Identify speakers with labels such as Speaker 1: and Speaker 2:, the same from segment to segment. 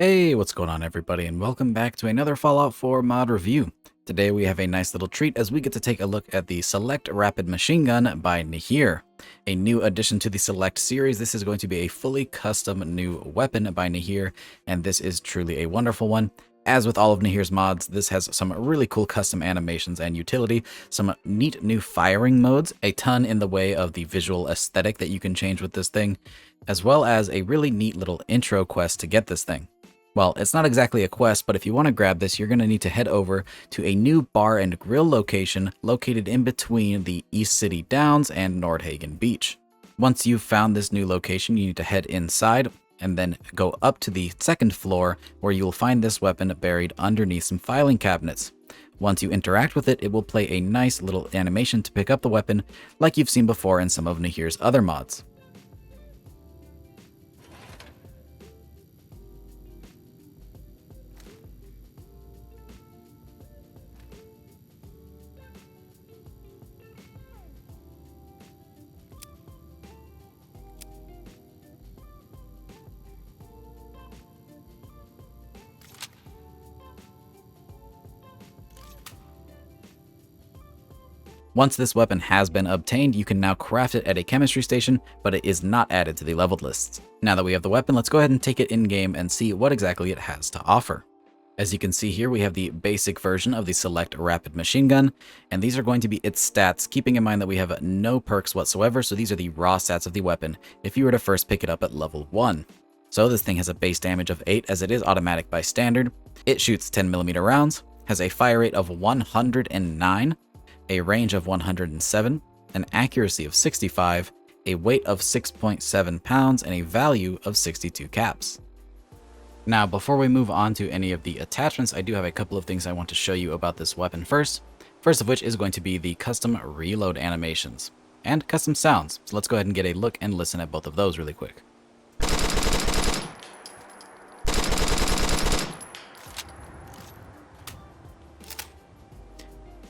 Speaker 1: Hey, what's going on everybody, and welcome back to another Fallout 4 mod review. Today we have a nice little treat as we get to take a look at the Select Rapid Machine Gun by Neeher. A new addition to the Select series. This is going to be a fully custom new weapon by Neeher, and this is truly a wonderful one. As with all of Neeher's mods, this has some really cool custom animations and utility, some neat new firing modes, a ton in the way of the visual aesthetic that you can change with this thing, as well as a really neat little intro quest to get this thing. Well, it's not exactly a quest, but if you want to grab this, you're going to need to head over to a new bar and grill location located in between the East City Downs and Nordhagen Beach. Once you've found this new location, you need to head inside and then go up to the second floor where you will find this weapon buried underneath some filing cabinets. Once you interact with it, it will play a nice little animation to pick up the weapon like you've seen before in some of Neeher's other mods. Once this weapon has been obtained, you can now craft it at a chemistry station, but it is not added to the leveled lists. Now that we have the weapon, let's go ahead and take it in-game and see what exactly it has to offer. As you can see here, we have the basic version of the Select Rapid Machine Gun, and these are going to be its stats, keeping in mind that we have no perks whatsoever, so these are the raw stats of the weapon if you were to first pick it up at level 1. So this thing has a base damage of 8 as it is automatic by standard. It shoots 10mm rounds, has a fire rate of 109, a range of 107, an accuracy of 65, a weight of 6.7 pounds, and a value of 62 caps. Now, before we move on to any of the attachments, I do have a couple of things I want to show you about this weapon first of which is going to be the custom reload animations and custom sounds. So let's go ahead and get a look and listen at both of those really quick.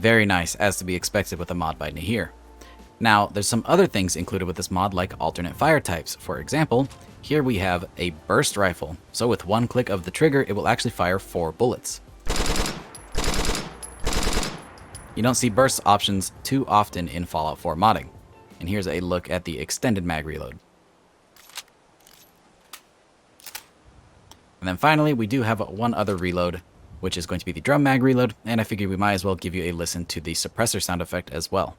Speaker 1: Very nice, as to be expected with a mod by Neeher. Now, there's some other things included with this mod, like alternate fire types. For example, here we have a burst rifle. So with one click of the trigger, it will actually fire 4 bullets. You don't see burst options too often in Fallout 4 modding. And here's a look at the extended mag reload. And then finally, we do have one other reload, which is going to be the drum mag reload, and I figured we might as well give you a listen to the suppressor sound effect as well.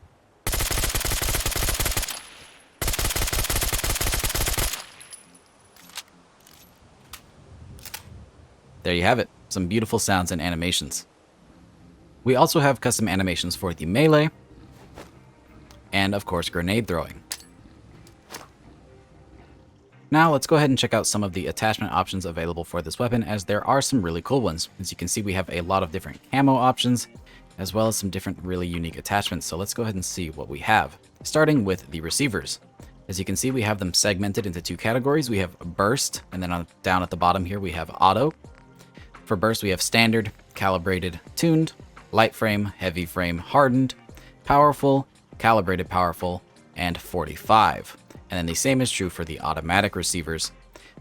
Speaker 1: There you have it, some beautiful sounds and animations. We also have custom animations for the melee, and of course grenade throwing. Now let's go ahead and check out some of the attachment options available for this weapon, as there are some really cool ones. As you can see, we have a lot of different camo options, as well as some different really unique attachments. So let's go ahead and see what we have. Starting with the receivers. As you can see, we have them segmented into 2 categories. We have burst, and then down at the bottom here we have auto. For burst, we have standard, calibrated, tuned, light frame, heavy frame, hardened, powerful, calibrated powerful, and 45. And then the same is true for the automatic receivers.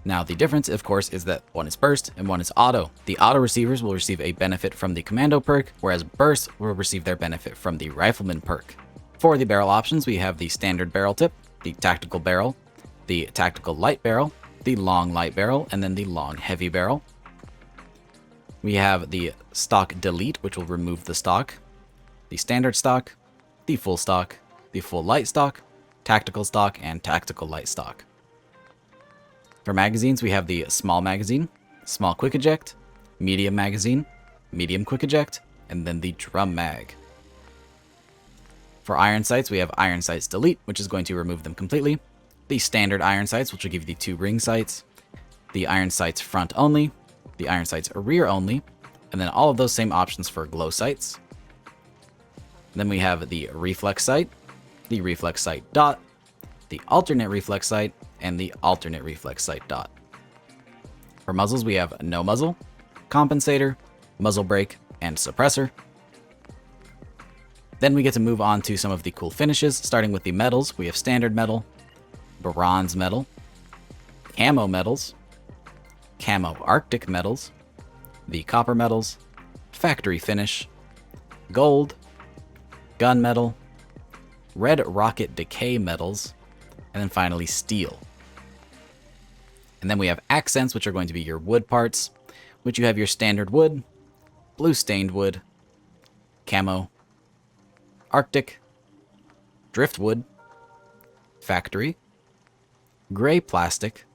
Speaker 1: Now the difference, of course, is that one is burst and one is auto. The auto receivers will receive a benefit from the commando perk, whereas burst will receive their benefit from the rifleman perk. For the barrel options, we have the standard barrel tip, the tactical barrel, the tactical light barrel, the long light barrel, and then the long heavy barrel. We have the stock delete, which will remove the stock, the standard stock, the full light stock, tactical stock, and tactical light stock. For magazines, we have the small magazine, small quick eject, medium magazine, medium quick eject, and then the drum mag. For iron sights, we have iron sights delete, which is going to remove them completely, the standard iron sights, which will give you the 2 ring sights, the iron sights front only, the iron sights rear only, and then all of those same options for glow sights. Then we have the reflex sight, the reflex sight dot, the alternate reflex sight, and the alternate reflex sight dot. For muzzles, we have no muzzle, compensator, muzzle brake, and suppressor. Then we get to move on to some of the cool finishes, starting with the metals. We have standard metal, bronze metal, camo metals, camo Arctic metals, the copper metals, factory finish, gold, gunmetal, red rocket decay metals, and then finally steel. And then we have accents, which are going to be your wood parts, which you have your standard wood, blue stained wood, camo, Arctic, driftwood, factory, gray plastic,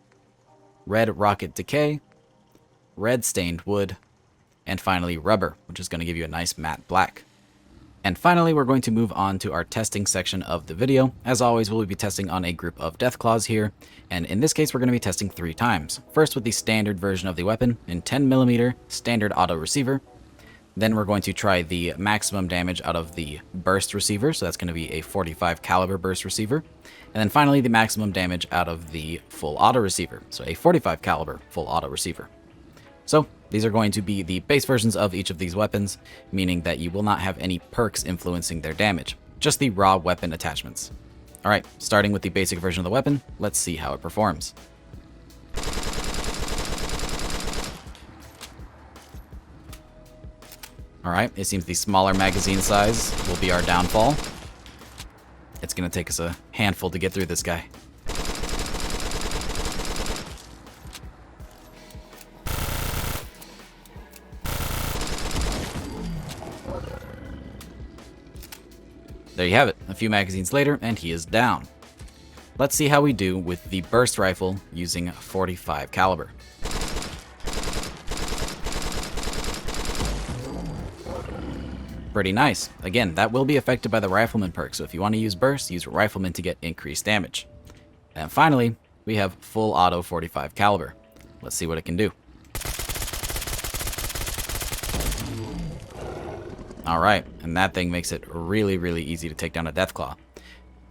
Speaker 1: red rocket decay, red stained wood, and finally rubber, which is going to give you a nice matte black. And finally, we're going to move on to our testing section of the video. As always, we'll be testing on a group of Deathclaws here, and in this case, we're going to be testing 3 times. First with the standard version of the weapon in 10mm standard auto receiver. Then we're going to try the maximum damage out of the burst receiver, so that's going to be a 45 caliber burst receiver. And then finally, the maximum damage out of the full auto receiver, so a 45 caliber full auto receiver. So these are going to be the base versions of each of these weapons, meaning that you will not have any perks influencing their damage, just the raw weapon attachments. Alright, starting with the basic version of the weapon, let's see how it performs. Alright, it seems the smaller magazine size will be our downfall. It's going to take us a handful to get through this guy. There you have it, a few magazines later, and he is down. Let's see how we do with the burst rifle using 45 caliber. Pretty nice. Again, that will be affected by the Rifleman perk, so if you want to use burst, use Rifleman to get increased damage. And finally, we have full auto 45 caliber. Let's see what it can do. Alright, and that thing makes it really, really easy to take down a Deathclaw.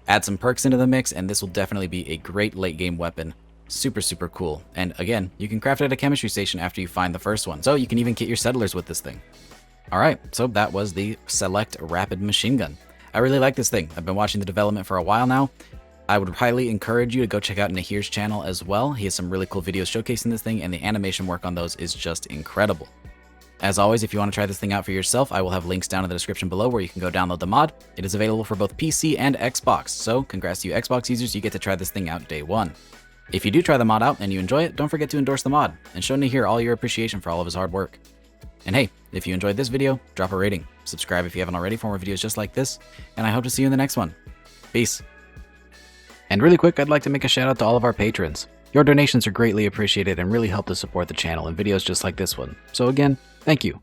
Speaker 1: Add some perks into the mix, and this will definitely be a great late game weapon. Super, super cool. And again, you can craft it at a chemistry station after you find the first one, so you can even kit your settlers with this thing. Alright, so that was the Select Rapid Machine Gun. I really like this thing. I've been watching the development for a while now. I would highly encourage you to go check out Neeher's channel as well. He has some really cool videos showcasing this thing, and the animation work on those is just incredible. As always, if you want to try this thing out for yourself, I will have links down in the description below where you can go download the mod. It is available for both PC and Xbox, so congrats to you Xbox users, you get to try this thing out day one. If you do try the mod out and you enjoy it, don't forget to endorse the mod, and show Neeher all your appreciation for all of his hard work. And hey, if you enjoyed this video, drop a rating, subscribe if you haven't already for more videos just like this, and I hope to see you in the next one. Peace. And really quick, I'd like to make a shout out to all of our patrons. Your donations are greatly appreciated and really help to support the channel and videos just like this one. So again, thank you.